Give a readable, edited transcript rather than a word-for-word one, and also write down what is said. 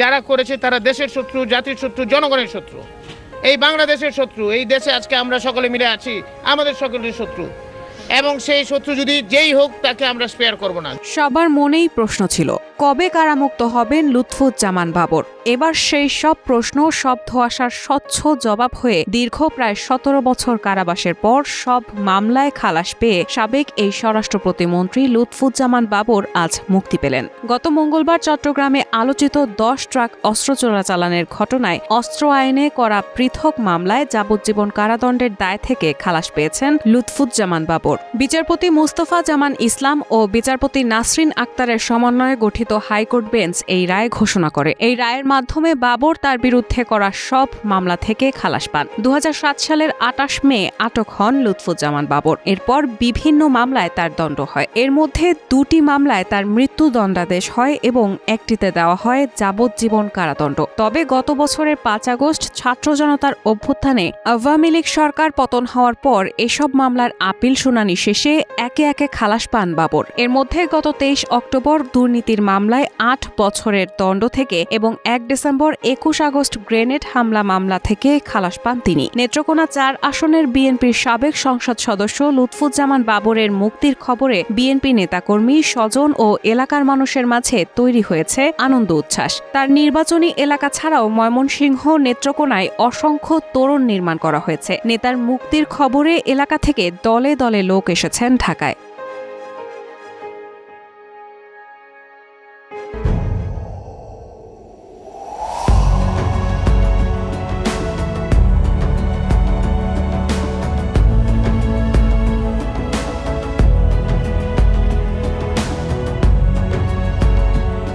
যারা করেছে তারা দেশের শত্রু, জাতির শত্রু, জনগণের শত্রু, এই বাংলাদেশের শত্রু। এই দেশে আজকে আমরা সকলে মিলে আছি, আমাদের সকলের শত্রু, এবং সেই শত্রু যদি যেই হোক তাকে আমরা স্পেয়ার করব না। সবার মনেই প্রশ্ন ছিল, কবে কারামুক্ত হবেন লুৎফুজ্জামান বাবর? এবার সেই সব প্রশ্ন, সব ধোঁয়াশার স্বচ্ছ জবাব হয়ে দীর্ঘ প্রায় ১৭ বছর কারাবাসের পর সব মামলায় খালাস পেয়ে সাবেক এই স্বরাষ্ট্র প্রতিমন্ত্রী লুৎফুজ্জামান বাবর আজ মুক্তি পেলেন। গত মঙ্গলবার চট্টগ্রামে আলোচিত ১০ ট্রাক অস্ত্র চোরাচালানের ঘটনায় অস্ত্র আইনে করা পৃথক মামলায় যাবজ্জীবন কারাদণ্ডের দায় থেকে খালাস পেয়েছেন লুৎফুজ্জামান বাবর। বিচারপতি মুস্তফা জামান ইসলাম ও বিচারপতি নাসরিন আক্তারের সমন্বয়ে গঠিত হাইকোর্ট বেঞ্চ এই রায় ঘোষণা করে। এই রায়ের মাধ্যমে বাবর তার বিরুদ্ধে করা সব মামলা থেকে খালাস পান। ২০০৭ সালের ২৮ মে আটক হন লুৎফুজ্জামান বাবর। এরপর বিভিন্ন মামলায় তার দণ্ড হয়। এর মধ্যে ২টি মামলায় তার মৃত্যুদণ্ডাদেশ হয় এবং একটিতে দেওয়া হয় যাবজ্জীবন কারাদণ্ড। তবে গত বছরের ৫ আগস্ট ছাত্র জনতার অভ্যুত্থানে আওয়ামী লীগ সরকার পতন হওয়ার পর এসব মামলার আপিল শুনানি শেষে একে একে খালাস পান বাবর। এর মধ্যে গত ২৩ অক্টোবর দুর্নীতির মামলায় ৮ বছরের দণ্ড থেকে এবং ১ ডিসেম্বর ২১ আগস্ট গ্রেনেড হামলা মামলা থেকে খালাস পান তিনি। নেত্রকোনা ৪ আসনের বিএনপির সাবেক সংসদ সদস্য লুৎফুজ্জামান বাবরের মুক্তির খবরে বিএনপি নেতাকর্মী, স্বজন ও এলাকার মানুষের মাঝে তৈরি হয়েছে আনন্দ উচ্ছ্বাস। তার নির্বাচনী এলাকা ছাড়াও ময়মনসিংহ, নেত্রকোনায় অসংখ্য তোরণ নির্মাণ করা হয়েছে। নেতার মুক্তির খবরে এলাকা থেকে দলে দলে লোক এসেছেন ঢাকায়।